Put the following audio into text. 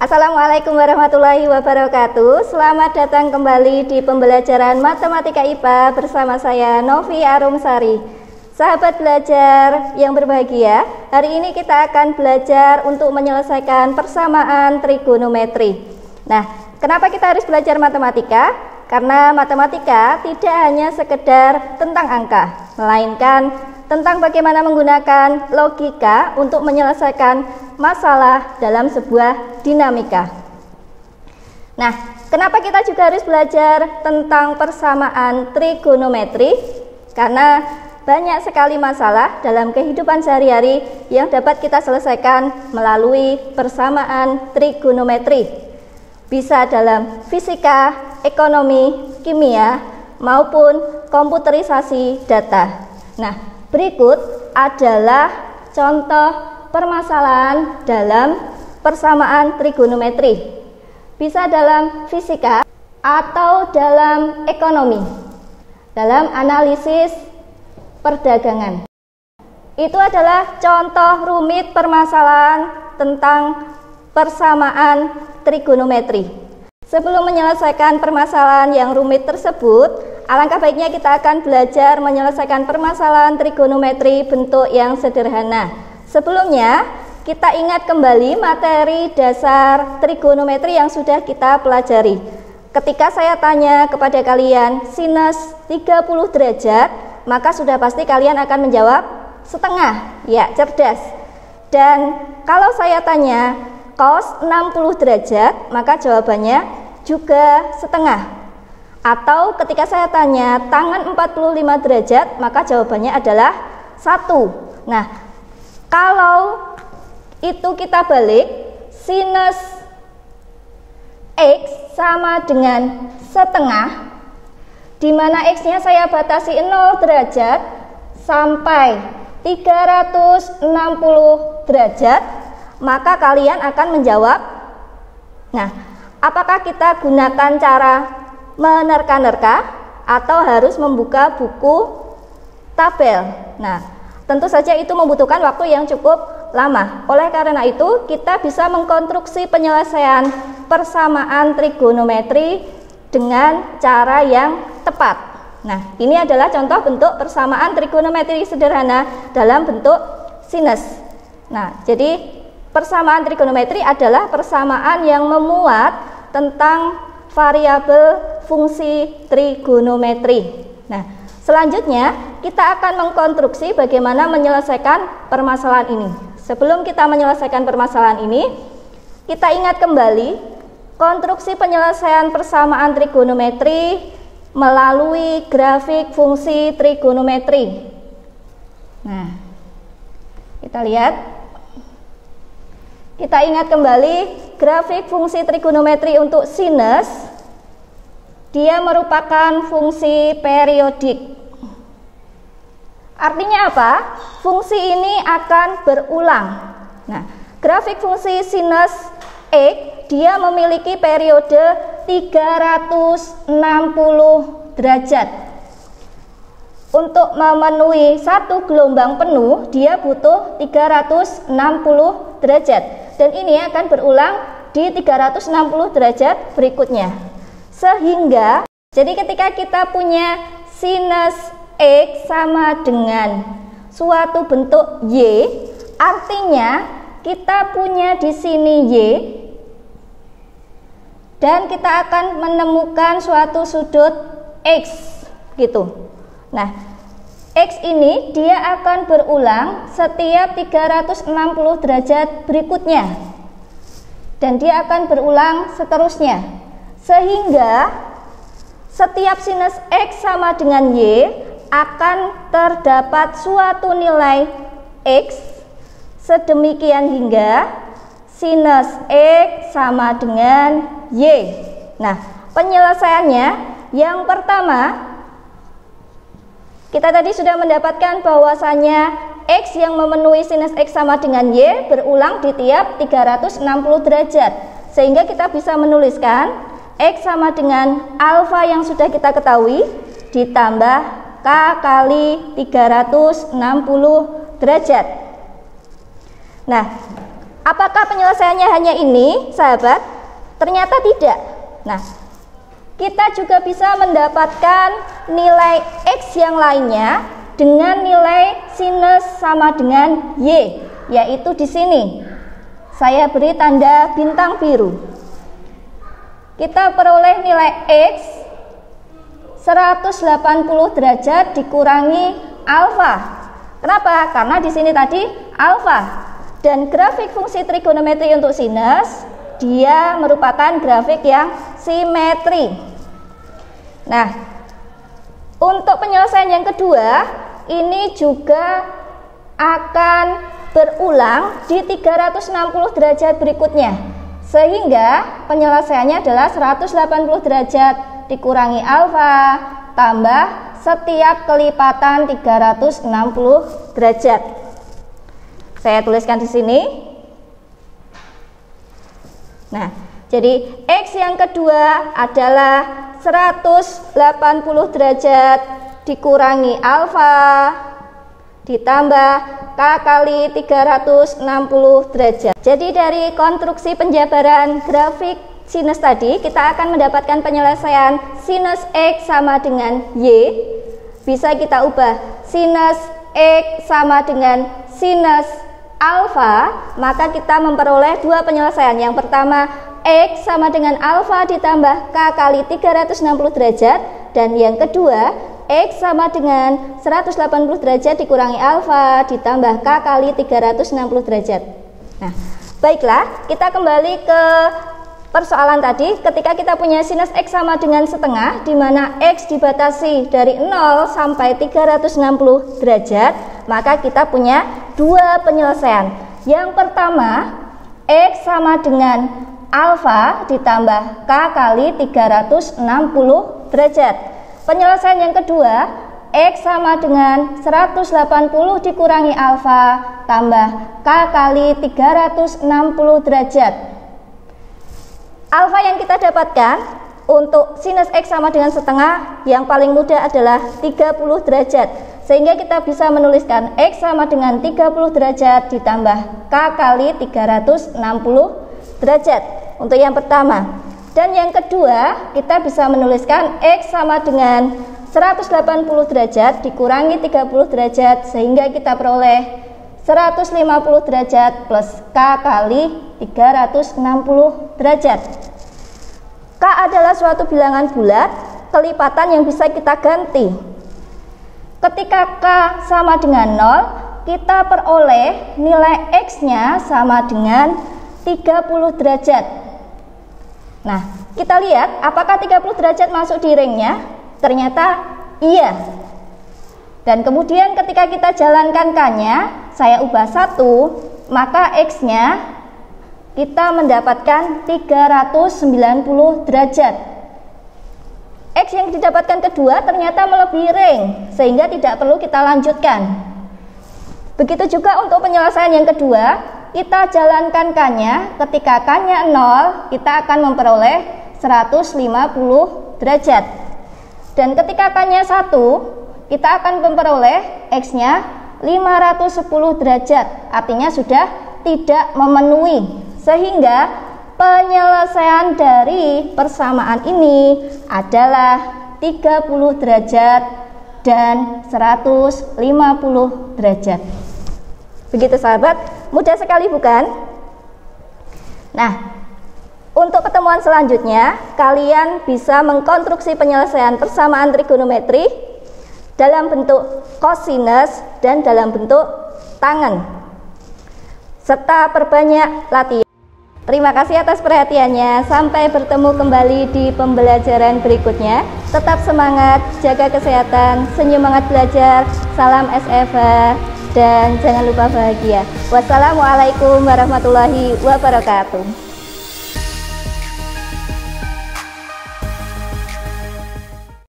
Assalamualaikum warahmatullahi wabarakatuh. Selamat datang kembali di pembelajaran Matematika IPA bersama saya Novi Arumsari. Sahabat belajar yang berbahagia, hari ini kita akan belajar untuk menyelesaikan persamaan trigonometri. Nah, kenapa kita harus belajar matematika? Karena matematika tidak hanya sekedar tentang angka, melainkan tentang bagaimana menggunakan logika untuk menyelesaikan masalah dalam sebuah dinamika. Nah, kenapa kita juga harus belajar tentang persamaan trigonometri? Karena banyak sekali masalah dalam kehidupan sehari-hari yang dapat kita selesaikan melalui persamaan trigonometri. Bisa dalam fisika, ekonomi, kimia, maupun komputerisasi data. Nah, berikut adalah contoh permasalahan dalam persamaan trigonometri. Bisa dalam fisika atau dalam ekonomi, dalam analisis perdagangan. Itu adalah contoh rumit permasalahan tentang persamaan trigonometri. Sebelum menyelesaikan permasalahan yang rumit tersebut, alangkah baiknya kita akan belajar menyelesaikan permasalahan trigonometri bentuk yang sederhana. Sebelumnya, kita ingat kembali materi dasar trigonometri yang sudah kita pelajari. Ketika saya tanya kepada kalian sinus 30 derajat, maka sudah pasti kalian akan menjawab setengah. Ya, cerdas. Dan kalau saya tanya cos 60 derajat, maka jawabannya juga setengah. Atau ketika saya tanya tangan 45 derajat, maka jawabannya adalah 1. Nah, kalau itu kita balik, sinus X sama dengan setengah, di mana X-nya saya batasi 0 derajat sampai 360 derajat, maka kalian akan menjawab. Nah, apakah kita gunakan cara menerka-nerka atau harus membuka buku tabel? Nah, tentu saja itu membutuhkan waktu yang cukup lama. Oleh karena itu, kita bisa mengkonstruksi penyelesaian persamaan trigonometri dengan cara yang tepat. Nah, ini adalah contoh bentuk persamaan trigonometri sederhana dalam bentuk sinus. Nah, jadi persamaan trigonometri adalah persamaan yang memuat tentang variabel fungsi trigonometri. Nah, selanjutnya kita akan mengkonstruksi bagaimana menyelesaikan permasalahan ini. Sebelum kita menyelesaikan permasalahan ini, kita ingat kembali konstruksi penyelesaian persamaan trigonometri melalui grafik fungsi trigonometri. Nah, kita lihat. Kita ingat kembali grafik fungsi trigonometri untuk sinus. Dia merupakan fungsi periodik. Artinya apa? Fungsi ini akan berulang. Nah, grafik fungsi sinus X dia memiliki periode 360 derajat. Untuk memenuhi satu gelombang penuh, dia butuh 360 derajat. Dan ini akan berulang di 360 derajat berikutnya. Sehingga, jadi ketika kita punya sinus X sama dengan suatu bentuk Y, artinya kita punya di sini Y, dan kita akan menemukan suatu sudut X, gitu. Nah, X ini dia akan berulang setiap 360 derajat berikutnya. Dan dia akan berulang seterusnya. Sehingga setiap sinus X sama dengan Y akan terdapat suatu nilai X sedemikian hingga sinus X sama dengan Y. Nah, penyelesaiannya yang pertama, kita tadi sudah mendapatkan bahwasannya X yang memenuhi sinus X sama dengan Y berulang di tiap 360 derajat. Sehingga kita bisa menuliskan X sama dengan alfa yang sudah kita ketahui ditambah K kali 360 derajat. Nah, apakah penyelesaiannya hanya ini, sahabat? Ternyata tidak. Nah, kita juga bisa mendapatkan nilai X yang lainnya dengan nilai sinus sama dengan Y, yaitu di sini. Saya beri tanda bintang biru. Kita peroleh nilai X 180 derajat dikurangi alfa. Kenapa? Karena di sini tadi alfa. Dan grafik fungsi trigonometri untuk sinus, dia merupakan grafik yang simetri. Nah, untuk penyelesaian yang kedua, ini juga akan berulang di 360 derajat berikutnya. Sehingga penyelesaiannya adalah 180 derajat dikurangi alfa tambah setiap kelipatan 360 derajat. Saya tuliskan di sini. Nah, jadi X yang kedua adalah 180 derajat dikurangi alfa ditambah K kali 360 derajat. Jadi dari konstruksi penjabaran grafik sinus tadi, kita akan mendapatkan penyelesaian sinus X sama dengan Y. Bisa kita ubah sinus X sama dengan sinus alfa, maka kita memperoleh dua penyelesaian. Yang pertama, X sama dengan alfa ditambah K kali 360 derajat, dan yang kedua, X sama dengan 180 derajat dikurangi alfa ditambah K kali 360 derajat. Nah, baiklah, kita kembali ke persoalan tadi. Ketika kita punya sinus X sama dengan setengah, di mana X dibatasi dari 0 sampai 360 derajat, maka kita punya dua penyelesaian. Yang pertama, X sama dengan alfa ditambah K kali 360 derajat. Penyelesaian yang kedua, X sama dengan 180 dikurangi alfa tambah K kali 360 derajat. Alfa yang kita dapatkan untuk sinus X sama dengan setengah, yang paling mudah adalah 30 derajat. Sehingga kita bisa menuliskan X sama dengan 30 derajat ditambah K kali 360 derajat untuk yang pertama. Dan yang kedua, kita bisa menuliskan X sama dengan 180 derajat dikurangi 30 derajat, sehingga kita peroleh 150 derajat plus K kali 360 derajat. K adalah suatu bilangan bulat, kelipatan yang bisa kita ganti. Ketika K sama dengan 0, kita peroleh nilai X-nya sama dengan 30 derajat. Nah, kita lihat apakah 30 derajat masuk di ringnya? Ternyata iya. Dan kemudian ketika kita jalankan K-nya, saya ubah 1, maka X-nya kita mendapatkan 390 derajat. X yang didapatkan kedua ternyata melebihi ring, sehingga tidak perlu kita lanjutkan. Begitu juga untuk penyelesaian yang kedua, kita jalankan K-nya, ketika K-nya 0, kita akan memperoleh 150 derajat. Dan ketika K-nya 1, kita akan memperoleh X-nya 510 derajat, artinya sudah tidak memenuhi, sehingga penyelesaian dari persamaan ini adalah 30 derajat dan 150 derajat. Begitu sahabat, mudah sekali bukan? Nah, untuk pertemuan selanjutnya, kalian bisa mengkonstruksi penyelesaian persamaan trigonometri dalam bentuk kosinus dan dalam bentuk tangen, serta perbanyak latihan. Terima kasih atas perhatiannya. Sampai bertemu kembali di pembelajaran berikutnya. Tetap semangat, jaga kesehatan, semangat belajar. Salam SFH dan jangan lupa bahagia. Wassalamualaikum warahmatullahi wabarakatuh.